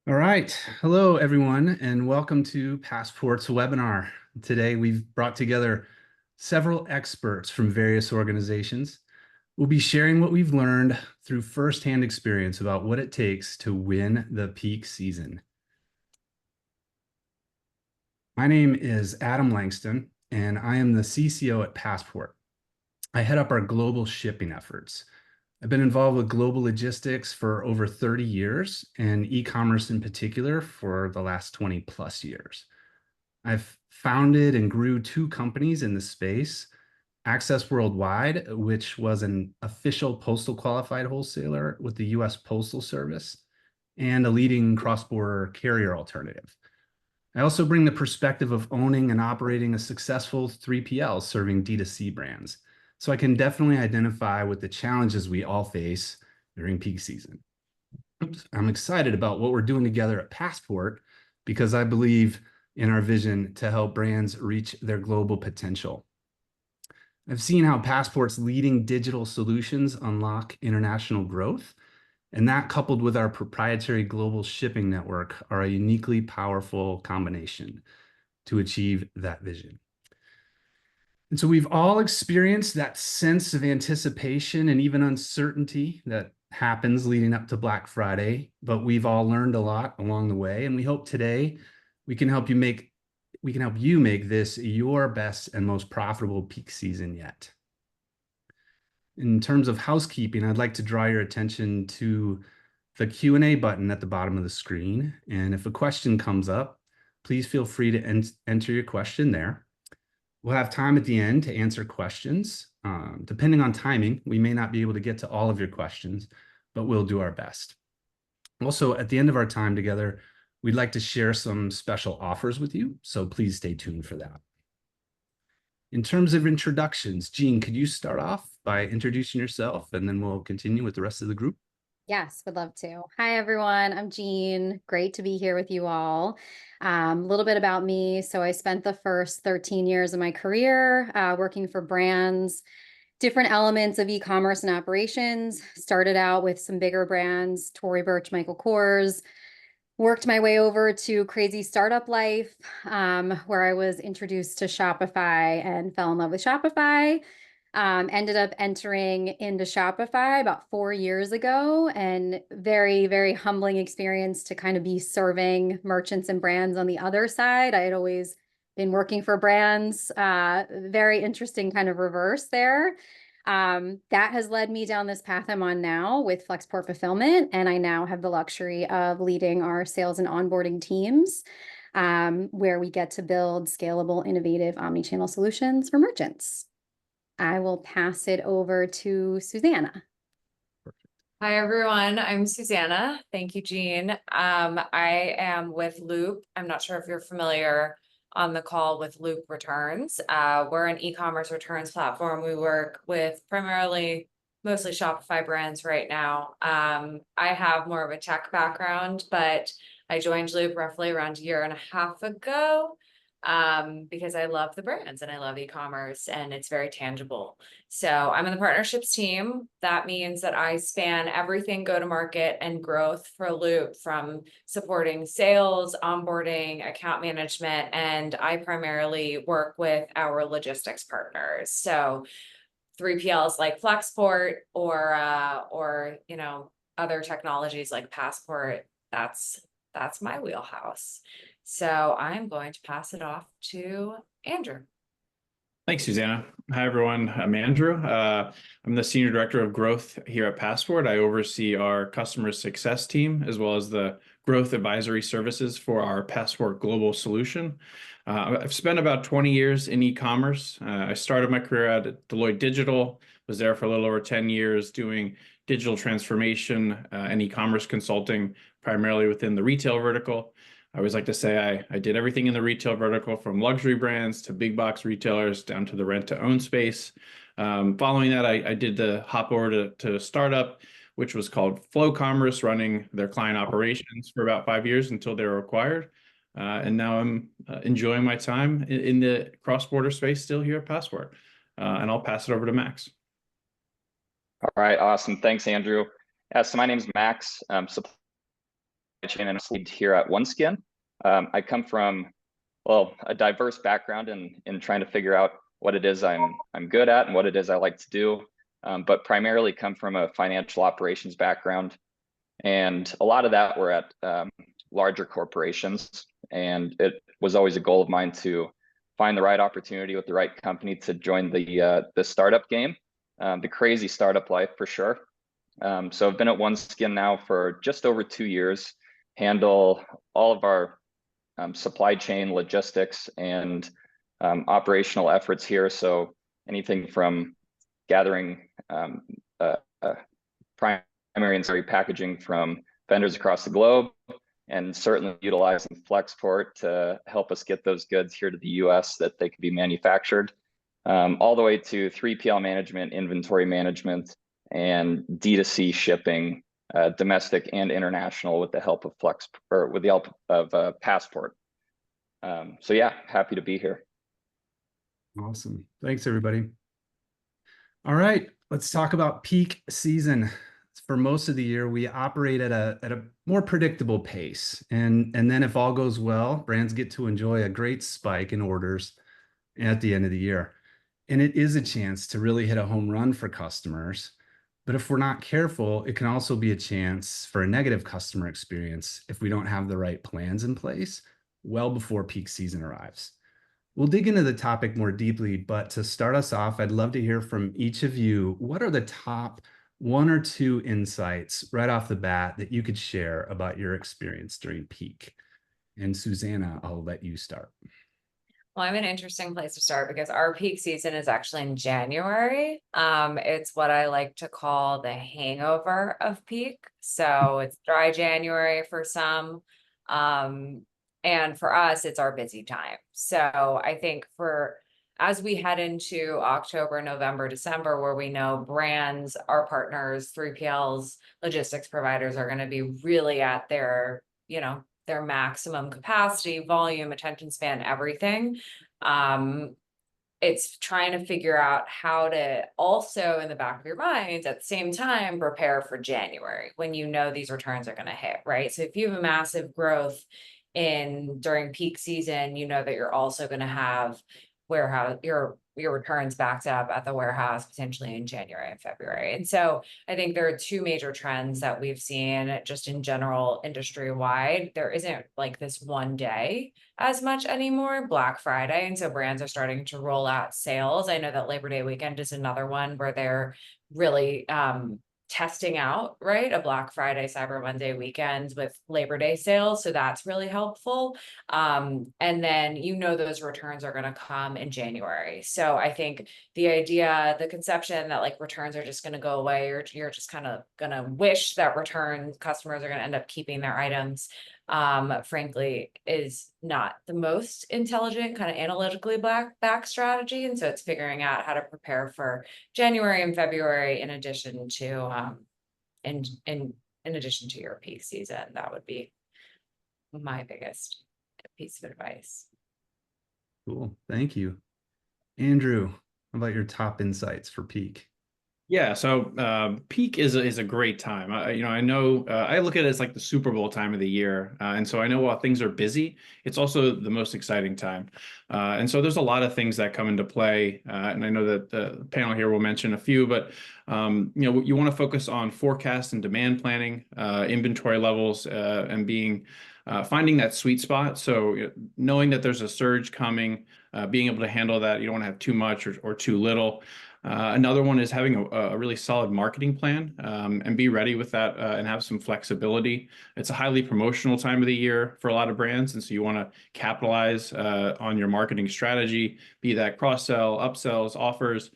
All right. Hello, everyone, and welcome to Passport's webinar. Today, we've brought together several experts from various organizations. We'll be sharing what we've learned through firsthand experience about what it takes to win the peak season. My name is Adam Langston, and I am the CCO at Passport. I head up our global shipping efforts. I've been involved with global logistics for over 30 years and e-commerce in particular for the last 20 plus years. I've founded and grew two companies in the space, Access Worldwide, which was an official postal qualified wholesaler with the US Postal Service, and a leading cross-border carrier alternative. I also bring the perspective of owning and operating a successful 3PL serving D2C brands. So I can definitely identify with the challenges we all face during peak season. I'm excited about what we're doing together at Passport because I believe in our vision to help brands reach their global potential. I've seen how Passport's leading digital solutions unlock international growth, and that coupled with our proprietary global shipping network are a uniquely powerful combination to achieve that vision. And so we've all experienced that sense of anticipation and even uncertainty that happens leading up to Black Friday, but we've all learned a lot along the way. And we hope today we can help you make this your best and most profitable peak season yet. In terms of housekeeping, I'd like to draw your attention to the Q&A button at the bottom of the screen. And if a question comes up, please feel free to enter your question there. We'll have time at the end to answer questions. Depending on timing, we may not be able to get to all of your questions, but we'll do our best. Also, at the end of our time together, we'd like to share some special offers with you, so please stay tuned for that. In terms of introductions, Jean, could you start off by introducing yourself, and then we'll continue with the rest of the group? Yes, would love to. Hi, everyone. I'm Jean. Great to be here with you all. A little bit about me. So I spent the first 13 years of my career working for brands, different elements of e-commerce and operations. Started out with some bigger brands, Tory Burch, Michael Kors. Worked my way over to crazy startup life, where I was introduced to Shopify and fell in love with Shopify. Ended up entering into Shopify about 4 years ago, and very, very humbling experience to kind of be serving merchants and brands on the other side. I had always been working for brands, very interesting kind of reverse there. That has led me down this path I'm on now with Flexport Fulfillment, and I now have the luxury of leading our sales and onboarding teams, where we get to build scalable, innovative omnichannel solutions for merchants. I will pass it over to Susanna. Hi, everyone. I'm Susanna. Thank you, Jean. I am with Loop. I'm not sure if you're familiar on the call with Loop Returns. We're an e-commerce returns platform. We work with mostly Shopify brands right now. I have more of a tech background, but I joined Loop roughly around a year and a half ago. Because I love the brands and I love e-commerce and it's very tangible. So I'm in the partnerships team. That means that I span everything go-to-market and growth for Loop, from supporting sales, onboarding, account management, and I primarily work with our logistics partners. So 3PLs like Flexport or other technologies like Passport. That's my wheelhouse. So I'm going to pass it off to Andrew. Thanks, Susanna. Hi, everyone. I'm Andrew. I'm the Senior Director of Growth here at Passport. I oversee our customer success team, as well as the growth advisory services for our Passport Global solution. I've spent about 20 years in e-commerce. I started my career at Deloitte Digital, was there for a little over 10 years doing digital transformation and e-commerce consulting, primarily within the retail vertical. I always like to say I did everything in the retail vertical, from luxury brands to big box retailers down to the rent-to-own space. Following that, I did the hop over to a startup, which was called Flow Commerce, running their client operations for about 5 years until they were acquired. And now I'm enjoying my time in the cross-border space still here at Passport. And I'll pass it over to Max. All right, awesome. Thanks, Andrew. So my name's Max. chain and lead here at OneSkin. I come from, well, a diverse background in trying to figure out what it is I'm good at and what it is I like to do, but primarily come from a financial operations background. And a lot of that were at larger corporations. And it was always a goal of mine to find the right opportunity with the right company to join the startup game, the crazy startup life for sure. So I've been at OneSkin now for just over 2 years, handle all of our supply chain logistics and operational efforts here. So anything from gathering primary and secondary packaging from vendors across the globe, and certainly utilizing Flexport to help us get those goods here to the US that they can be manufactured, all the way to 3PL management, inventory management, and D2C shipping, domestic and international, with the help of with the help of Passport. So yeah, happy to be here. Awesome. Thanks, everybody. All right, let's talk about peak season. For most of the year, we operate at a more predictable pace. And then if all goes well, brands get to enjoy a great spike in orders at the end of the year. And it is a chance to really hit a home run for customers. But if we're not careful, it can also be a chance for a negative customer experience if we don't have the right plans in place well before peak season arrives. We'll dig into the topic more deeply, but to start us off, I'd love to hear from each of you. What are the top 1 or 2 insights right off the bat that you could share about your experience during peak? And Susanna, I'll let you start. Well, I'm an interesting place to start because our peak season is actually in January. It's what I like to call the hangover of peak. So it's dry January for some. And for us, it's our busy time. So I think as we head into October, November, December, where we know brands, our partners, 3PLs, logistics providers are going to be really at their, their maximum capacity, volume, attention span, everything. It's trying to figure out how to also, in the back of your minds, at the same time, prepare for January when you know these returns are going to hit, right? So if you have a massive growth during peak season, you know that you're also going to have your returns backed up at the warehouse potentially in January and February. And so I think there are 2 major trends that we've seen just in general industry wide. There isn't like this one day as much anymore, Black Friday. And so brands are starting to roll out sales. I know that Labor Day weekend is another one where they're really testing out, right? A Black Friday, Cyber Monday weekend with Labor Day sales. So that's really helpful. And then, those returns are going to come in January. So I think the conception that like returns are just going to go away, or you're just kind of going to wish that customers are going to end up keeping their items, frankly, is not the most intelligent kind of analytically back strategy. And so it's figuring out how to prepare for January and February in addition to in addition to your peak season. That would be my biggest piece of advice. Cool. Thank you. Andrew, how about your top insights for peak? Yeah, so peak is a great time. I know I look at it as like the Super Bowl time of the year, and so I know while things are busy, it's also the most exciting time. And so there's a lot of things that come into play, and I know that the panel here will mention a few, but you want to focus on forecast and demand planning, inventory levels, and finding that sweet spot. So knowing that there's a surge coming, being able to handle that, you don't want to have too much or too little. Another one is having a really solid marketing plan, and be ready with that, and have some flexibility. It's a highly promotional time of the year for a lot of brands, and so you want to capitalize on your marketing strategy, be that cross-sell, upsells, offers.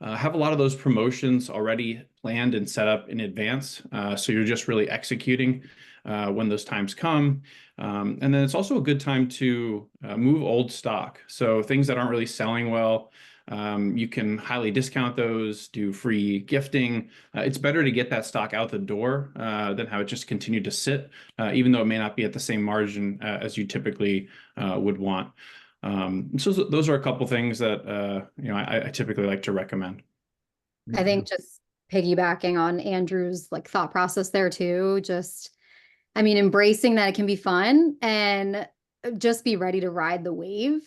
Have a lot of those promotions already planned and set up in advance, so you're just really executing when those times come. And then it's also a good time to move old stock. So things that aren't really selling well, you can highly discount those, do free gifting. It's better to get that stock out the door than have it just continue to sit, even though it may not be at the same margin as you typically would want. So those are a couple things that I typically like to recommend. I think just piggybacking on Andrew's like thought process there too, just I mean, embracing that it can be fun and just be ready to ride the wave.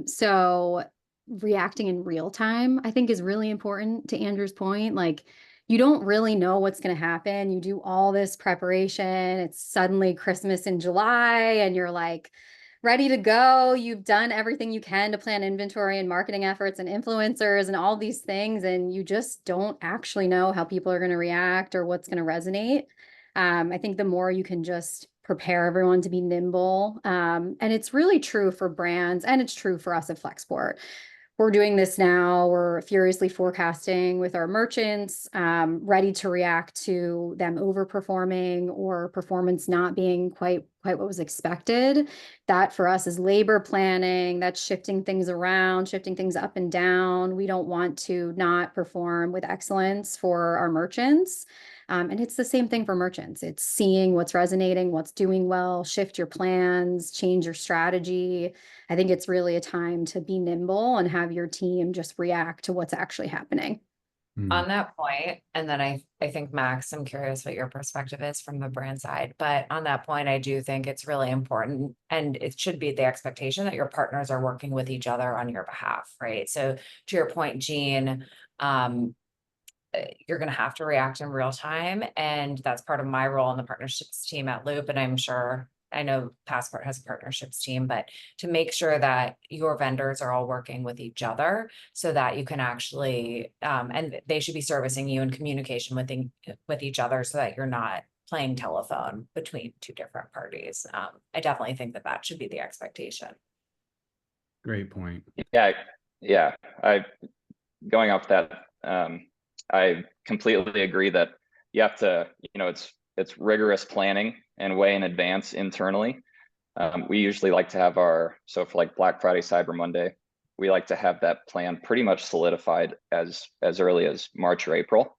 So reacting in real time, I think, is really important to Andrew's point. Like, you don't really know what's going to happen. You do all this preparation. It's suddenly Christmas in July, and you're like ready to go. You've done everything you can to plan inventory and marketing efforts and influencers and all these things, and you just don't actually know how people are going to react or what's going to resonate. I think the more you can just prepare everyone to be nimble, and it's really true for brands, and it's true for us at Flexport. We're doing this now. We're furiously forecasting with our merchants, ready to react to them overperforming or performance not being quite what was expected. That for us is labor planning. That's shifting things around, shifting things up and down. We don't want to not perform with excellence for our merchants. And it's the same thing for merchants. It's seeing what's resonating, what's doing well, shift your plans, change your strategy. I think it's really a time to be nimble and have your team just react to what's actually happening. On that point, and then I think, Max, I'm curious what your perspective is from the brand side, but on that point, I do think it's really important, and it should be the expectation that your partners are working with each other on your behalf, right? So to your point, Jean, you're going to have to react in real time, and that's part of my role in the partnerships team at Loop, and I'm sure, I know Passport has a partnerships team, but to make sure that your vendors are all working with each other so that you can actually, and they should be servicing you in communication with each other so that you're not playing telephone between two different parties. I definitely think that should be the expectation. Great point. Yeah. Going off that, I completely agree that you have to, it's rigorous planning and way in advance internally. We usually like to have so for like Black Friday, Cyber Monday, we like to have that plan pretty much solidified as early as March or April.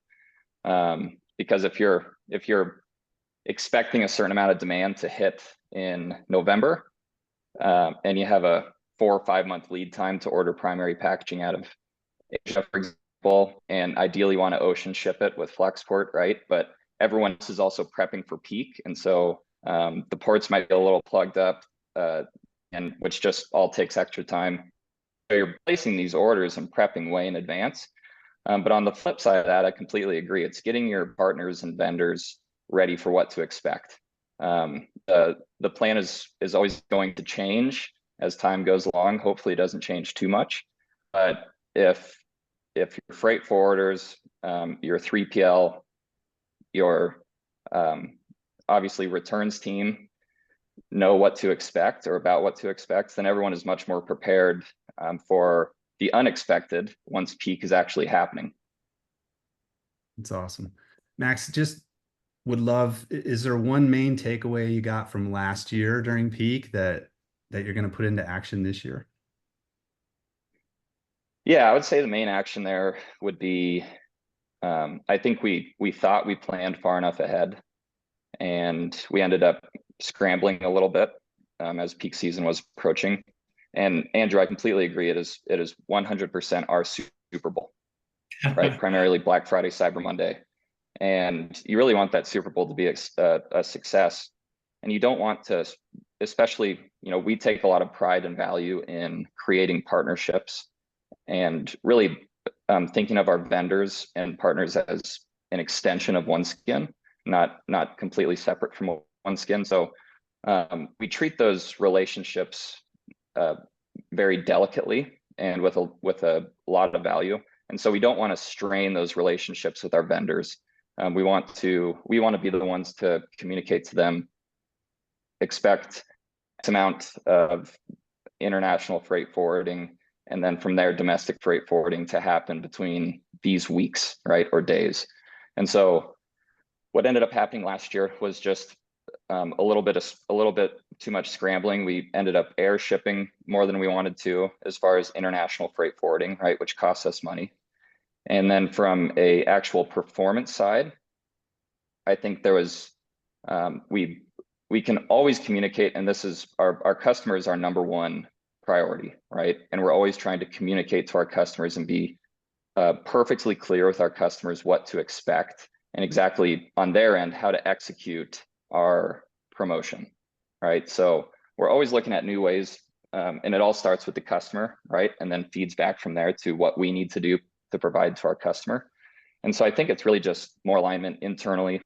Because if you're expecting a certain amount of demand to hit in November, and you have a 4 or 5 month lead time to order primary packaging out of Asia, for example, and ideally want to ocean ship it with Flexport, right? But everyone else is also prepping for peak, and so the ports might be a little plugged up, and which just all takes extra time. So you're placing these orders and prepping way in advance. But on the flip side of that, I completely agree. It's getting your partners and vendors ready for what to expect. The plan is always going to change as time goes along. Hopefully, it doesn't change too much. But if your freight forwarders, your 3PL, your obviously returns team know what to expect or about what to expect, then everyone is much more prepared for the unexpected once peak is actually happening. That's awesome. Max, just would love, is there one main takeaway you got from last year during peak that you're going to put into action this year? Yeah, I would say the main action there would be, I think we thought we planned far enough ahead, and we ended up scrambling a little bit as peak season was approaching. And Andrew, I completely agree. It is 100% our Super Bowl, right? Primarily Black Friday, Cyber Monday. And you really want that Super Bowl to be a success. And you don't want to, especially, we take a lot of pride and value in creating partnerships and really thinking of our vendors and partners as an extension of OneSkin, not completely separate from OneSkin. So we treat those relationships very delicately and with a lot of value. And so we don't want to strain those relationships with our vendors. We want to be the ones to communicate to them, expect X amount of international freight forwarding, and then from there, domestic freight forwarding to happen between these weeks, right, or days. And so what ended up happening last year was just a little bit too much scrambling. We ended up air shipping more than we wanted to as far as international freight forwarding, right, which costs us money. And then from a actual performance side, I think there was, we can always communicate, and this is our customers, our number one priority, right? And we're always trying to communicate to our customers and be perfectly clear with our customers what to expect and exactly on their end how to execute our promotion, right? So we're always looking at new ways, and it all starts with the customer, right? And then feeds back from there to what we need to do to provide to our customer. And so I think it's really just more alignment internally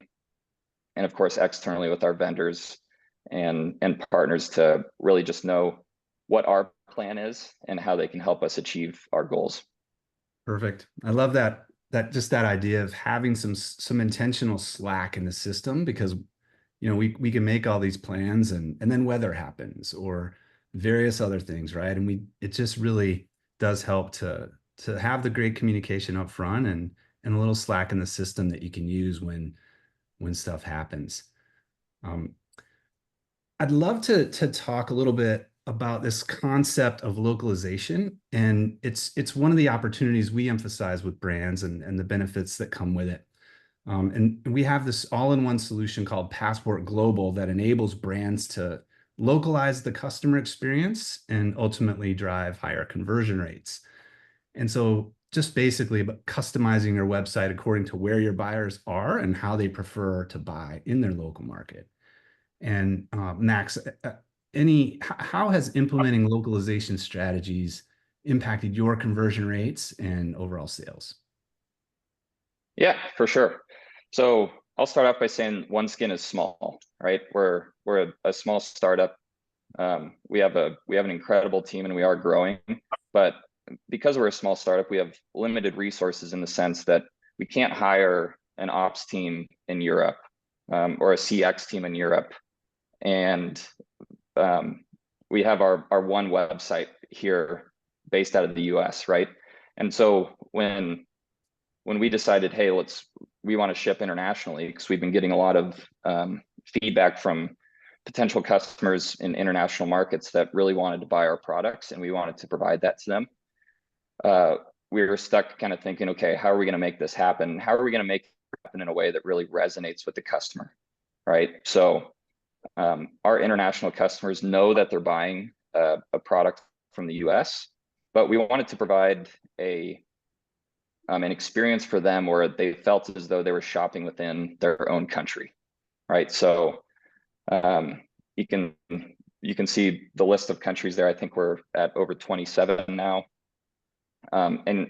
and of course externally with our vendors and partners to really just know what our plan is and how they can help us achieve our goals. Perfect. I love that idea of having some intentional slack in the system, because we can make all these plans and then weather happens or various other things, right? And it just really does help to have the great communication up front and a little slack in the system that you can use when stuff happens. I'd love to talk a little bit about this concept of localization, and it's one of the opportunities we emphasize with brands and the benefits that come with it. And we have this all-in-one solution called Passport Global that enables brands to localize the customer experience and ultimately drive higher conversion rates. And so just basically about customizing your website according to where your buyers are and how they prefer to buy in their local market. And Max, how has implementing localization strategies impacted your conversion rates and overall sales? Yeah, for sure. So I'll start off by saying OneSkin is small, right? We're a small startup. We have an incredible team and we are growing, but because we're a small startup, we have limited resources in the sense that we can't hire an ops team in Europe or a CX team in Europe. And we have our one website here based out of the US, right? And so when we decided, hey, we want to ship internationally, because we've been getting a lot of feedback from potential customers in international markets that really wanted to buy our products, and we wanted to provide that to them. We were stuck kind of thinking, okay, how are we going to make this happen? How are we going to make it happen in a way that really resonates with the customer, right? So our international customers know that they're buying a product from the US, but we wanted to provide an experience for them where they felt as though they were shopping within their own country, right? So you can see the list of countries there. I think we're at over 27 now. And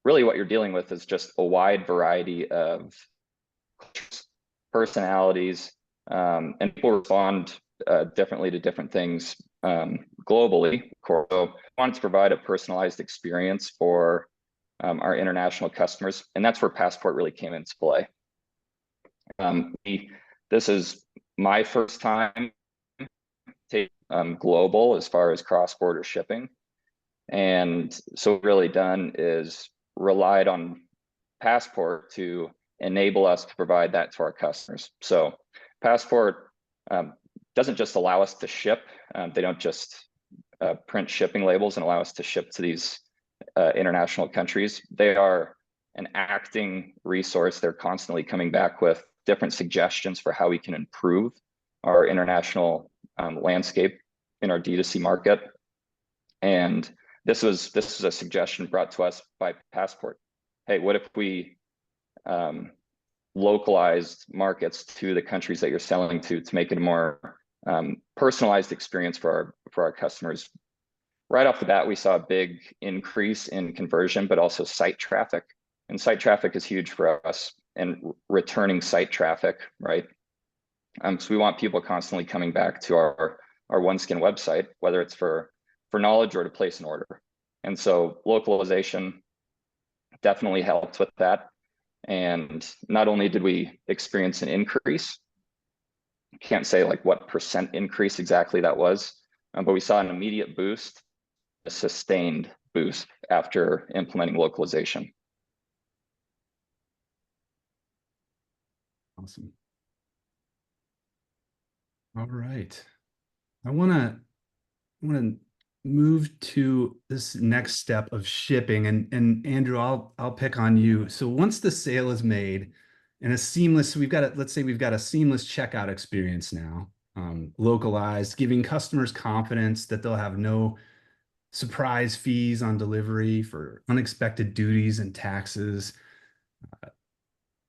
really what you're dealing with is just a wide variety of personalities, and people respond differently to different things globally. So we wanted to provide a personalized experience for our international customers, and that's where Passport really came into play. This is my first time taking global as far as cross-border shipping, and so what we've really done is relied on Passport to enable us to provide that to our customers. So Passport doesn't just allow us to ship. They don't just print shipping labels and allow us to ship to these international countries. They are an acting resource. They're constantly coming back with different suggestions for how we can improve our international landscape in our D2C market. And this was a suggestion brought to us by Passport. Hey, what if we localized markets to the countries that you're selling to make it a more personalized experience for our customers? Right off the bat, we saw a big increase in conversion, but also site traffic. And site traffic is huge for us, and returning site traffic, right? So we want people constantly coming back to our OneSkin website, whether it's for knowledge or to place an order. And so localization definitely helped with that. And not only did we experience an increase, can't say like what percent increase exactly that was, but we saw an immediate boost, a sustained boost after implementing localization. Awesome. All right. I want to move to this next step of shipping, and Andrew, I'll pick on you. So once the sale is made and let's say we've got a seamless checkout experience now, localized, giving customers confidence that they'll have no surprise fees on delivery for unexpected duties and taxes.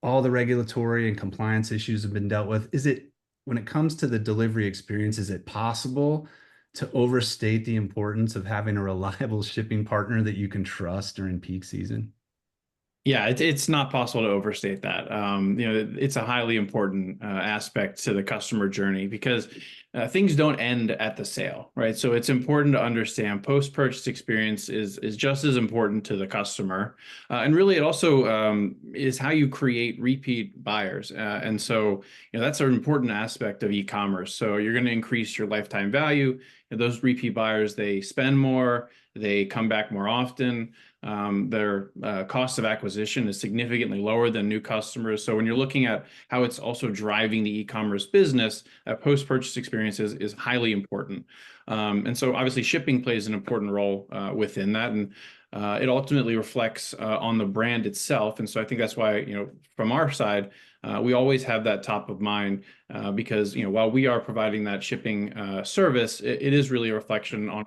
All the regulatory and compliance issues have been dealt with. Is it when it comes to the delivery experience, is it possible to overstate the importance of having a reliable shipping partner that you can trust during peak season? Yeah, it's not possible to overstate that. It's a highly important aspect to the customer journey because things don't end at the sale, right? So it's important to understand post-purchase experience is just as important to the customer, and really it also is how you create repeat buyers. And so that's an important aspect of e-commerce. So you're going to increase your lifetime value. Those repeat buyers, they spend more, they come back more often. Their cost of acquisition is significantly lower than new customers. So when you're looking at how it's also driving the e-commerce business, post-purchase experience is highly important. And so obviously shipping plays an important role within that. And it ultimately reflects on the brand itself. And so I think that's why, from our side, we always have that top of mind because, while we are providing that shipping service, it is really a reflection on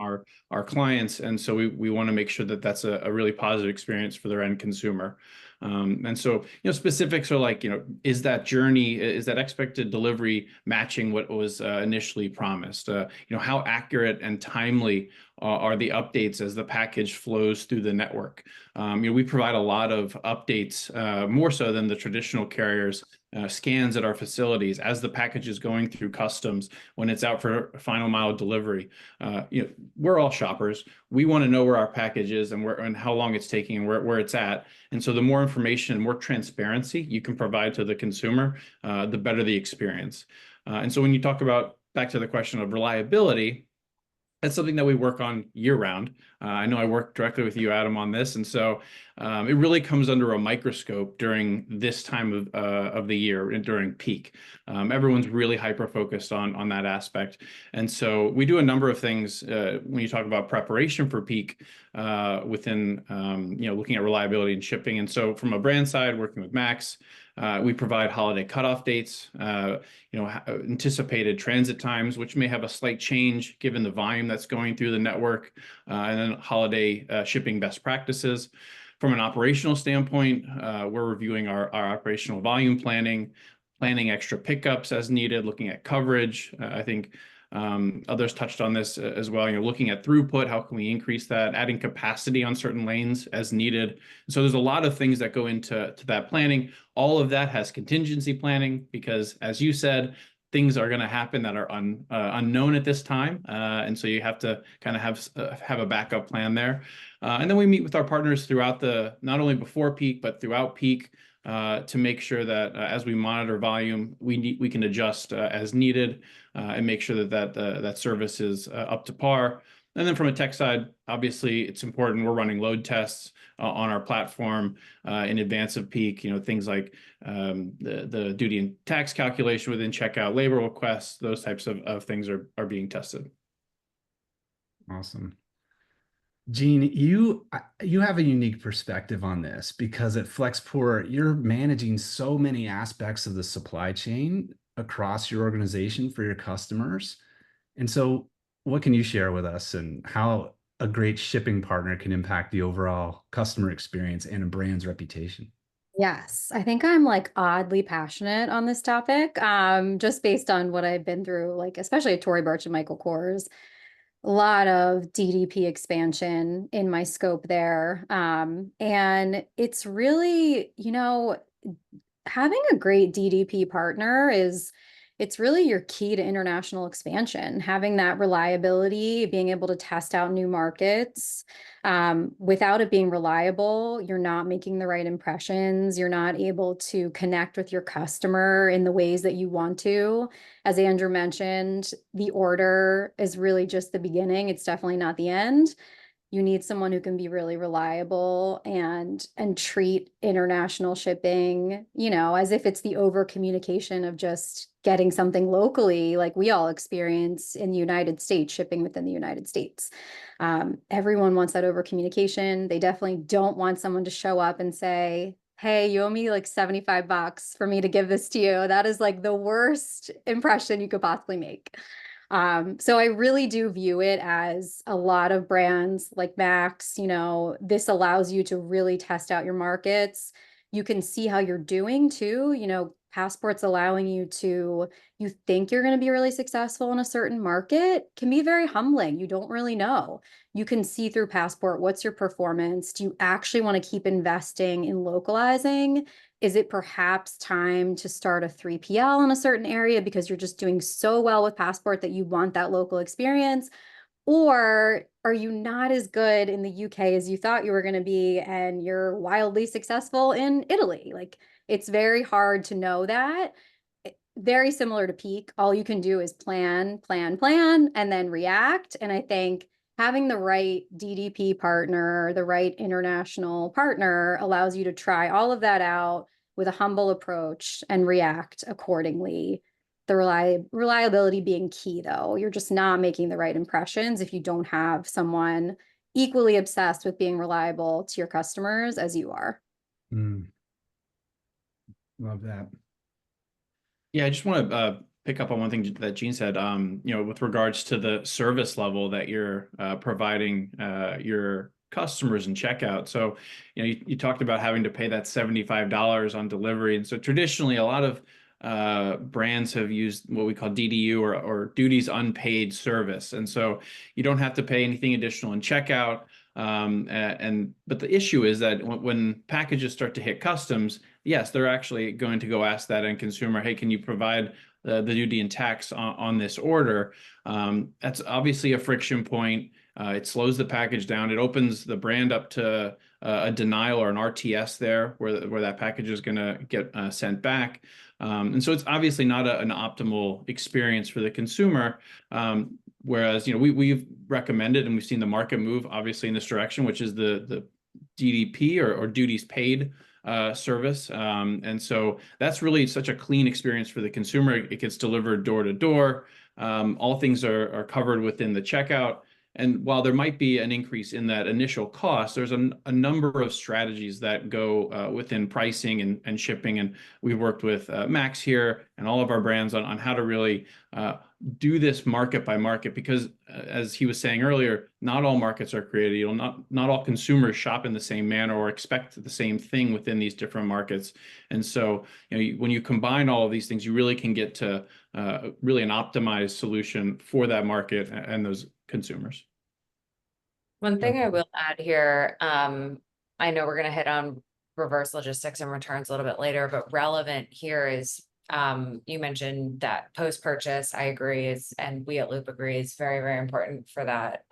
our clients. And so we want to make sure that that's a really positive experience for their end consumer. And so, specifics are like, is that journey, is that expected delivery matching what was initially promised? How accurate and timely are the updates as the package flows through the network? We provide a lot of updates, more so than the traditional carriers, scans at our facilities as the package is going through customs, when it's out for final mile delivery. We're all shoppers. We want to know where our package is and how long it's taking and where it's at. And so the more information and more transparency you can provide to the consumer, the better the experience. And so when you talk about, back to the question of reliability, that's something that we work on year round. I know I work directly with you, Adam, on this. And so it really comes under a microscope during this time of the year and during peak. Everyone's really hyper-focused on that aspect. And so we do a number of things when you talk about preparation for peak within, looking at reliability and shipping. And so from a brand side, working with Max, we provide holiday cutoff dates, anticipated transit times, which may have a slight change given the volume that's going through the network, and then holiday shipping best practices. From an operational standpoint, we're reviewing our operational volume planning extra pickups as needed, looking at coverage. I think others touched on this as well. Looking at throughput, how can we increase that, adding capacity on certain lanes as needed. So there's a lot of things that go into that planning. All of that has contingency planning because, as you said, things are going to happen that are unknown at this time. And so you have to kind of have a backup plan there. And then we meet with our partners throughout not only before peak, but throughout peak, to make sure that as we monitor volume, we can adjust as needed and make sure that service is up to par. And then from a tech side, obviously, it's important we're running load tests on our platform in advance of peak. Things like the duty and tax calculation within checkout, labor requests, those types of things are being tested. Awesome. Gene, you have a unique perspective on this because at Flexport, you're managing so many aspects of the supply chain across your organization for your customers. And so what can you share with us and how a great shipping partner can impact the overall customer experience and a brand's reputation? Yes, I think I'm like oddly passionate on this topic, just based on what I've been through, like especially at Tory Burch and Michael Kors. A lot of DDP expansion in my scope there. And it's really, having a great DDP partner it's really your key to international expansion, having that reliability, being able to test out new markets. Without it being reliable, you're not making the right impressions. You're not able to connect with your customer in the ways that you want to. As Andrew mentioned, the order is really just the beginning. It's definitely not the end. You need someone who can be really reliable and treat international shipping, as if it's the over communication of just getting something locally, like we all experience in the United States, shipping within the United States. Everyone wants that over communication. They definitely don't want someone to show up and say, hey, you owe me like $75 for me to give this to you. That is like the worst impression you could possibly make. So I really do view it as a lot of brands like Max, this allows you to really test out your markets. You can see how you're doing too, Passport's allowing you to, you think you're going to be really successful in a certain market, can be very humbling. You don't really know. You can see through Passport, what's your performance? Do you actually want to keep investing in localizing? Is it perhaps time to start a 3PL in a certain area because you're just doing so well with Passport that you want that local experience? Or are you not as good in the UK as you thought you were going to be, and you're wildly successful in Italy? Like, it's very hard to know that. Very similar to peak. All you can do is plan, plan, plan, and then react. And I think having the right DDP partner, the right international partner allows you to try all of that out with a humble approach and react accordingly. The reliability being key, though. You're just not making the right impressions if you don't have someone equally obsessed with being reliable to your customers as you are. Love that. Yeah, I just want to pick up on one thing that Gene said, with regards to the service level that you're providing your customers in checkout. So, you talked about having to pay that $75 on delivery. And so traditionally, a lot of brands have used what we call DDU, or duties unpaid service. And so you don't have to pay anything additional in checkout. But the issue is that when packages start to hit customs, yes, they're actually going to go ask that end consumer, hey, can you provide the duty and tax on this order? That's obviously a friction point. It slows the package down. It opens the brand up to a denial or an RTS there, where that package is going to get sent back. And so it's obviously not an optimal experience for the consumer. Whereas, we've recommended, and we've seen the market move obviously in this direction, which is the DDP, or duties paid service. And so that's really such a clean experience for the consumer. It gets delivered door to door. All things are covered within the checkout. And while there might be an increase in that initial cost, there's a number of strategies that go within pricing and shipping. And we've worked with Max here and all of our brands on how to really do this market by market, because as he was saying earlier, not all markets are created. Not all consumers shop in the same manner or expect the same thing within these different markets. And so, when you combine all of these things, you really can get to really an optimized solution for that market and those consumers. One thing I will add here, I know we're going to hit on reverse logistics and returns a little bit later, but relevant here is, you mentioned that post-purchase, I agree, and we at Loop agree, is very, very important for that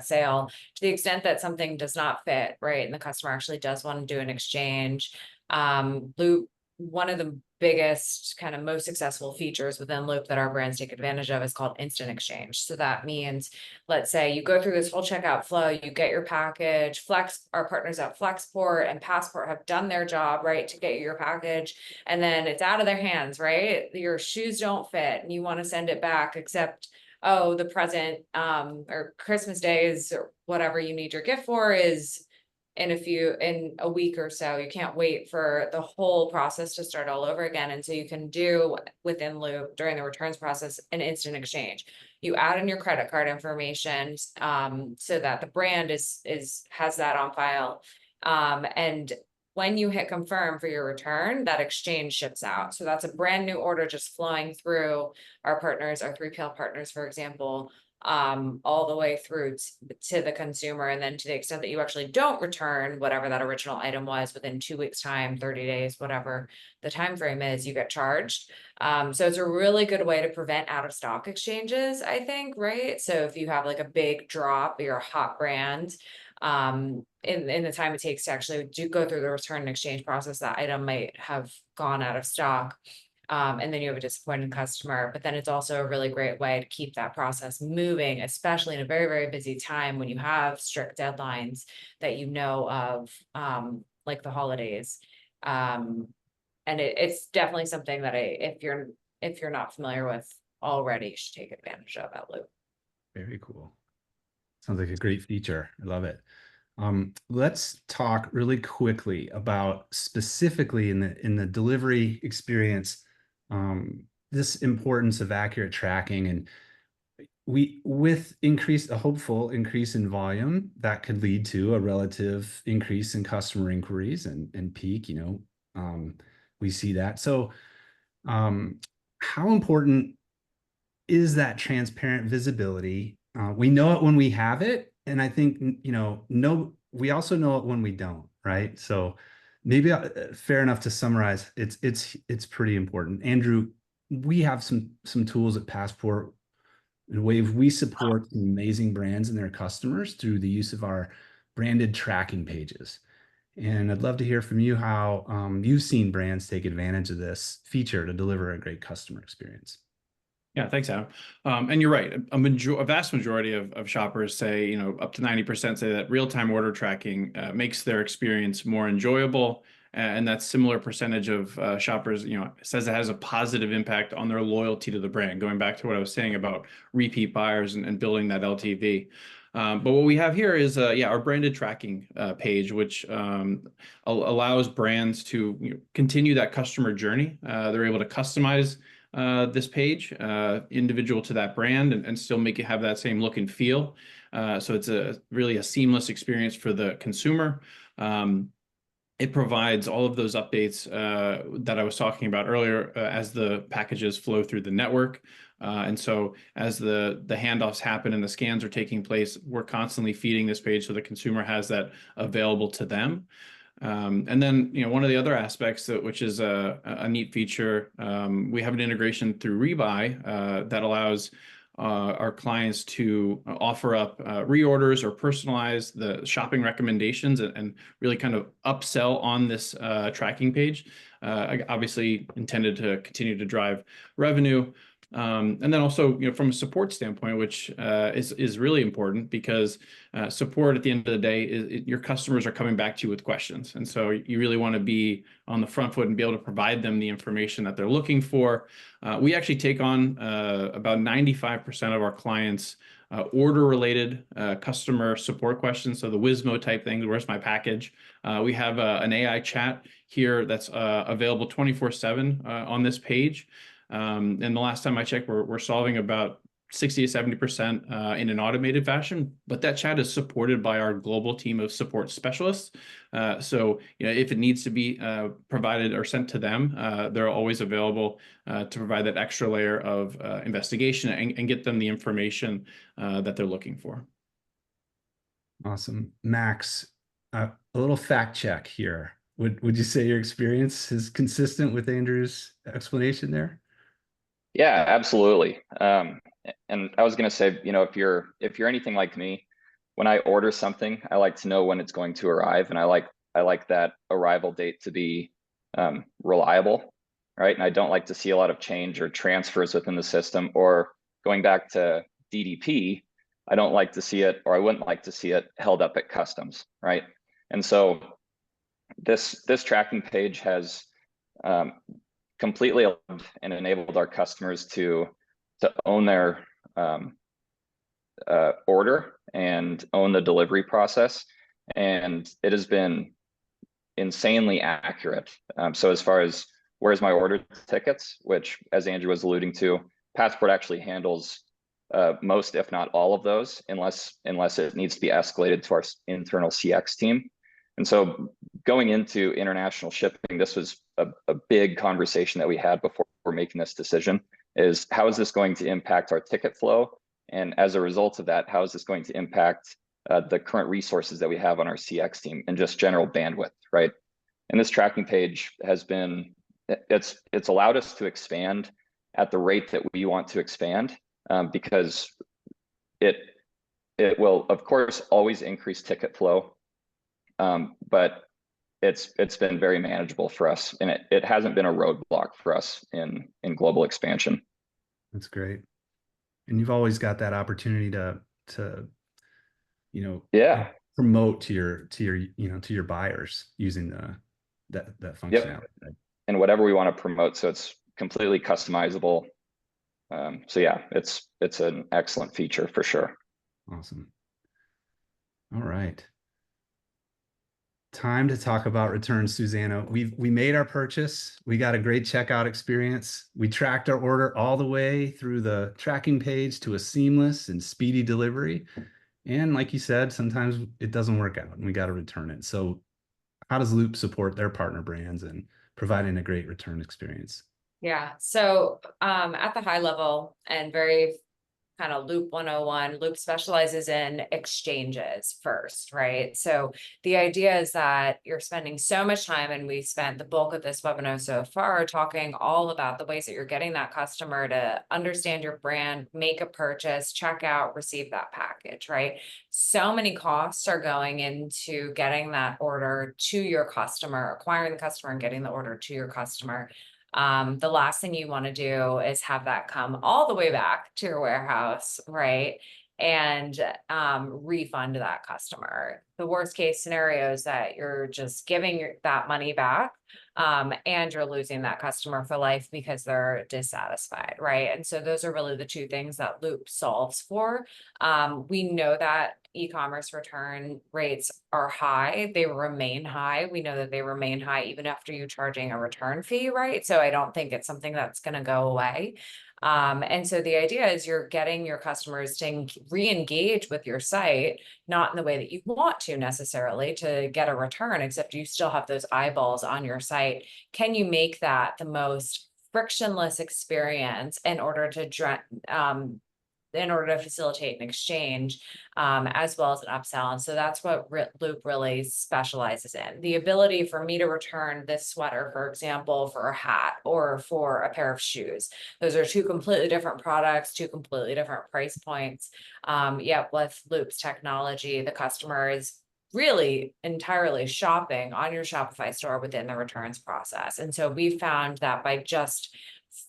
sale. To the extent that something does not fit, right, and the customer actually does want to do an exchange, Loop, one of the biggest, kind of most successful features within Loop that our brands take advantage of is called instant exchange. So that means, let's say you go through this whole checkout flow, you get your package, our partners at Flexport and Passport have done their job, right, to get you your package, and then it's out of their hands, right? Your shoes don't fit and you want to send it back, except, oh, the present or Christmas days or whatever you need your gift for is in a week or so. You can't wait for the whole process to start all over again. And so you can do within Loop during the returns process an instant exchange. You add in your credit card information so that the brand has that on file. And when you hit confirm for your return, that exchange ships out. So that's a brand new order just flowing through our partners, our 3PL partners, for example, all the way through to the consumer. And then to the extent that you actually don't return whatever that original item was within 2 weeks time, 30 days, whatever the time frame is, you get charged. So it's a really good way to prevent out of stock exchanges, I think, right? So if you have like a big drop, you're a hot brand, in the time it takes to actually do go through the return and exchange process, that item might have gone out of stock. And then you have a disappointed customer, but then it's also a really great way to keep that process moving, especially in a very, very busy time when you have strict deadlines that of, like the holidays. And it's definitely something that if you're not familiar with already, you should take advantage of at Loop. Very cool. Sounds like a great feature. I love it. Let's talk really quickly about specifically in the delivery experience, this importance of accurate tracking. And with a hopeful increase in volume, that could lead to a relative increase in customer inquiries and peak, we see that. So how important is that transparent visibility? We know it when we have it, and I think we also know it when we don't, right? So maybe fair enough to summarize. It's pretty important. Andrew, we have some tools at Passport. In Wave, we support amazing brands and their customers through the use of our branded tracking pages. And I'd love to hear from you how you've seen brands take advantage of this feature to deliver a great customer experience. Yeah, thanks, Adam. And you're right. A vast majority of shoppers say, up to 90% say that real-time order tracking makes their experience more enjoyable. And that similar percentage of shoppers, says it has a positive impact on their loyalty to the brand. Going back to what I was saying about repeat buyers and building that LTV. But what we have here is, our branded tracking page, which allows brands to continue that customer journey. They're able to customize this page individual to that brand and still make it have that same look and feel. So it's really a seamless experience for the consumer. It provides all of those updates that I was talking about earlier as the packages flow through the network. And so as the handoffs happen and the scans are taking place, we're constantly feeding this page so the consumer has that available to them. And then, one of the other aspects which is a neat feature, we have an integration through Rebuy that allows our clients to offer up reorders or personalize the shopping recommendations and really kind of upsell on this tracking page, obviously intended to continue to drive revenue. And then also, from a support standpoint, which is really important because support at the end of the day your customers are coming back to you with questions, and so you really want to be on the front foot and be able to provide them the information that they're looking for. We actually take on about 95% of our clients' order-related customer support questions. So the Wizmo type things, where's my package? We have an AI chat here that's available 24/7 on this page. And the last time I checked, we're solving about 60 to 70% in an automated fashion, but that chat is supported by our global team of support specialists. So, if it needs to be provided or sent to them, they're always available to provide that extra layer of investigation and get them the information that they're looking for. Awesome. Max, a little fact check here. Would you say your experience is consistent with Andrew's explanation there? Yeah, absolutely. And I was going to say, if you're anything like me, when I order something, I like to know when it's going to arrive, and I like that arrival date to be reliable, right? And I don't like to see a lot of change or transfers within the system. Or going back to DDP, I don't like to see it, or I wouldn't like to see it held up at customs, right? And so this tracking page has completely allowed and enabled our customers to own their order and own the delivery process, and it has been insanely accurate. So as far as where's my order tickets, which, as Andrew was alluding to, Passport actually handles most, if not all of those, unless it needs to be escalated to our internal CX team. And so going into international shipping, this was a big conversation that we had before making this decision, is how is this going to impact our ticket flow? And as a result of that, how is this going to impact the current resources that we have on our CX team and just general bandwidth, right? And this tracking page has been, it's allowed us to expand at the rate that we want to expand, because it will, of course, always increase ticket flow. But it's been very manageable for us, and it hasn't been a roadblock for us in global expansion. That's great. And you've always got that opportunity to Yeah, promote to your buyers using that functionality. yep. Right? And whatever we want to promote, so it's completely customizable. So yeah, it's an excellent feature for sure. Awesome. All right. Time to talk about returns, Susanna. We made our purchase. We got a great checkout experience. We tracked our order all the way through the tracking page to a seamless and speedy delivery. And like you said, sometimes it doesn't work out and we got to return it. So how does Loop support their partner brands and providing a great return experience? Yeah, so at the high level and very kind of Loop 101, Loop specializes in exchanges first, right? So the idea is that you're spending so much time, and we spent the bulk of this webinar so far talking all about the ways that you're getting that customer to understand your brand, make a purchase, check out, receive that package, right? So many costs are going into getting that order to your customer, acquiring the customer and getting the order to your customer. The last thing you want to do is have that come all the way back to your warehouse, right? And refund that customer. The worst case scenario is that you're just giving that money back, and you're losing that customer for life because they're dissatisfied, right? And so those are really the two things that Loop solves for. We know that e-commerce return rates are high. They remain high. We know that they remain high even after you charging a return fee, right? So I don't think it's something that's going to go away. And so the idea is you're getting your customers to re-engage with your site, not in the way that you want to necessarily to get a return, except you still have those eyeballs on your site. Can you make that the most frictionless experience in order to facilitate an exchange, as well as an upsell? And so that's what Loop really specializes in. The ability for me to return this sweater, for example, for a hat or for a pair of shoes. Those are two completely different products, two completely different price points. Yet with Loop's technology, the customer is really entirely shopping on your Shopify store within the returns process. And so we found that by just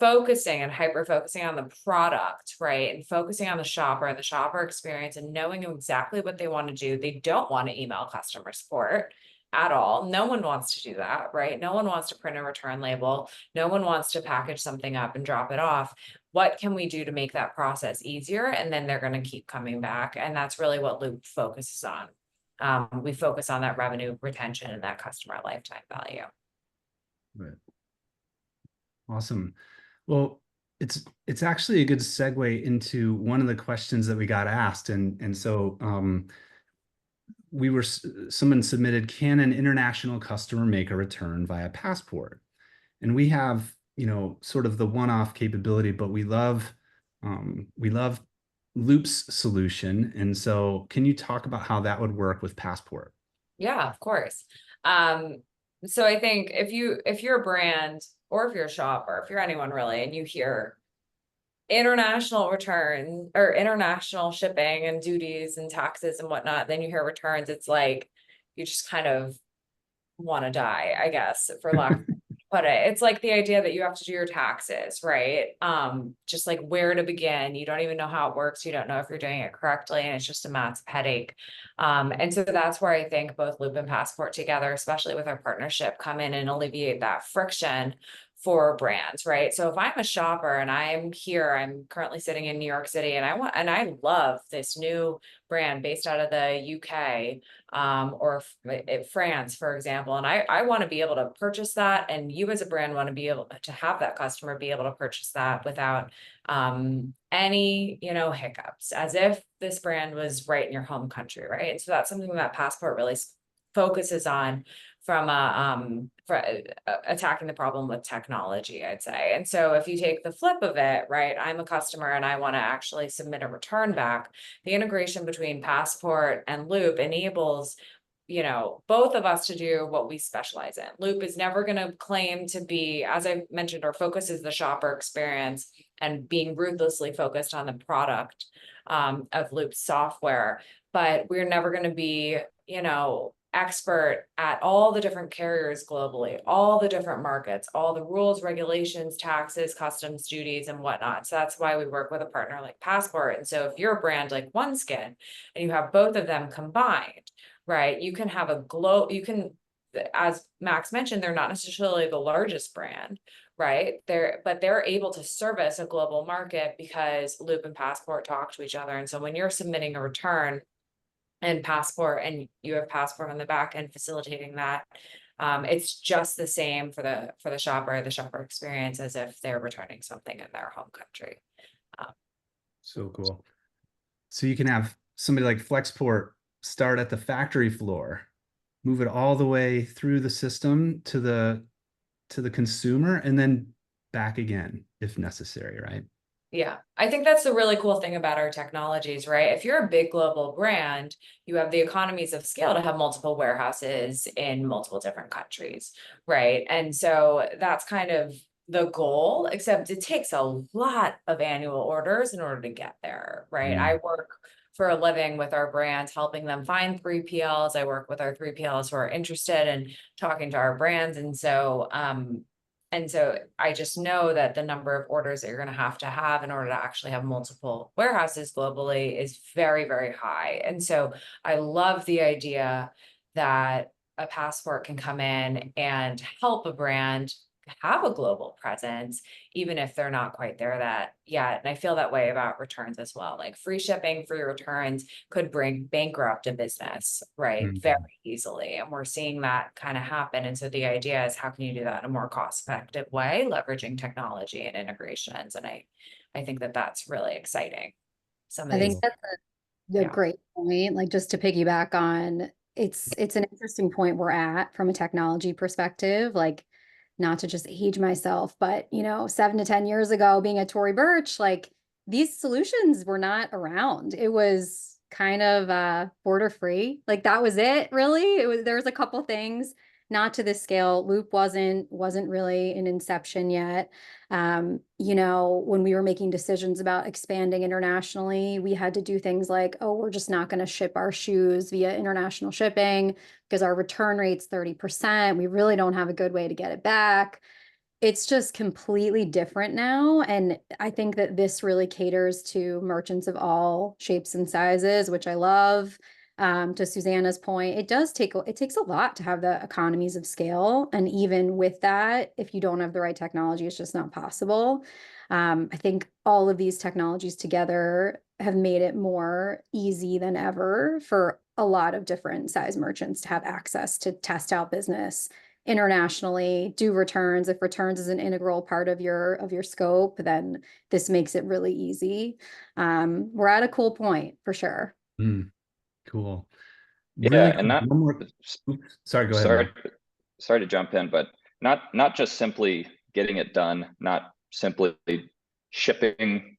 focusing and hyper focusing on the product, right, and focusing on the shopper and the shopper experience and knowing exactly what they want to do. They don't want to email customer support at all. No one wants to do that, right? No one wants to print a return label. No one wants to package something up and drop it off. What can we do to make that process easier? And then they're going to keep coming back. And that's really what Loop focuses on. We focus on that revenue retention and that customer lifetime value. Right. Awesome. Well, it's actually a good segue into one of the questions that we got asked, and so someone submitted, can an international customer make a return via Passport? And we have, sort of the one-off capability, but we love Loop's solution. And so can you talk about how that would work with Passport? Yeah, of course. So I think if you're a brand, or if you're a shopper, if you're anyone really, and you hear international return or international shipping and duties and taxes and whatnot, then you hear returns, it's like you just kind of want to die, I guess, for lack of put it. It's like the idea that you have to do your taxes, right? Just like where to begin. You don't even know how it works. You don't know if you're doing it correctly, and it's just a massive headache. And so that's where I think both Loop and Passport together, especially with our partnership, come in and alleviate that friction for brands, right? So if I'm a shopper and I'm currently sitting in New York City, and I love this new brand based out of the UK, or France, for example, and I want to be able to purchase that, and you as a brand want to be able to have that customer be able to purchase that without any hiccups, as if this brand was right in your home country, right? And so that's something that Passport really focuses on from attacking the problem with technology, I'd say. And so if you take the flip of it, right, I'm a customer and I want to actually submit a return back, the integration between Passport and Loop enables both of us to do what we specialize in. Loop is never going to claim to be, as I mentioned, our focus is the shopper experience and being ruthlessly focused on the product of Loop software, but we're never going to be, expert at all the different carriers globally, all the different markets, all the rules, regulations, taxes, customs, duties, and whatnot. So that's why we work with a partner like Passport. And so if you're a brand like OneSkin and you have both of them combined, right, you can have as Max mentioned, they're not necessarily the largest brand, right? But they're able to service a global market because Loop and Passport talk to each other. And so when you're submitting a return and Passport, and you have Passport on the back end facilitating that, it's just the same for the shopper experience as if they're returning something in their home country. So cool. So you can have somebody like Flexport start at the factory floor, move it all the way through the system to the to the consumer and then back again if necessary, right? Yeah, I think that's the really cool thing about our technologies, right? If you're a big global brand, you have the economies of scale to have multiple warehouses in multiple different countries, right? And so that's kind of the goal, except it takes a lot of annual orders in order to get there, right? Mm. I work for a living with our brands, helping them find 3PLs. I work with our 3PLs who are interested in talking to our brands. And so I just know that the number of orders that you're going to have in order to actually have multiple warehouses globally is very, very high. And so I love the idea that a Passport can come in and help a brand have a global presence, even if they're not quite there that yet. And I feel that way about returns as well. Like free shipping, free returns could bring bankrupt a business, right? Mhm. Very easily. And we're seeing that kind of happen. And so the idea is, how can you do that in a more cost-effective way, leveraging technology and integrations? And I think that that's really exciting. Some of I these, think that's a yeah. great point. Like just to piggyback on, it's an interesting point we're at from a technology perspective. Like, not to just age myself, but 7 to 10 years ago, being at Tory Burch, like these solutions were not around. It was kind of border free. Like that was it, really. There was a couple things, not to this scale. Loop wasn't really in inception yet. When we were making decisions about expanding internationally, we had to do things like, oh, we're just not going to ship our shoes via international shipping because our return rate's 30%. We really don't have a good way to get it back. It's just completely different now. And I think that this really caters to merchants of all shapes and sizes, which I love. To Susanna's point, it takes a lot to have the economies of scale. And even with that, if you don't have the right technology, it's just not possible. I think all of these technologies together have made it more easy than ever for a lot of different size merchants to have access to test out business internationally, do returns. If returns is an integral part of your scope, then this makes it really easy. We're at a cool point for sure. Mm, cool. Yeah, Really and quick, not, one more. Oops, sorry, go ahead, sorry, Matt. sorry to jump in, but not just simply getting it done, not simply shipping,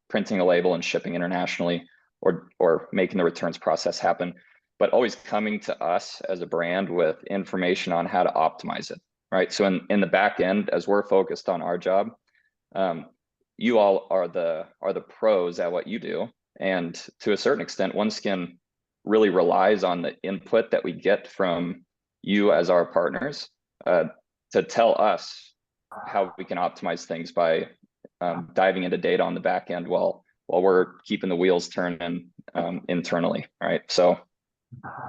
printing a label and shipping internationally, or making the returns process happen, but always coming to us as a brand with information on how to optimize it, right? So in the back end, as we're focused on our job, you all are the pros at what you do, and to a certain extent, OneSkin really relies on the input that we get from you as our partners to tell us how we can optimize things by diving into data on the back end while we're keeping the wheels turning internally, right? So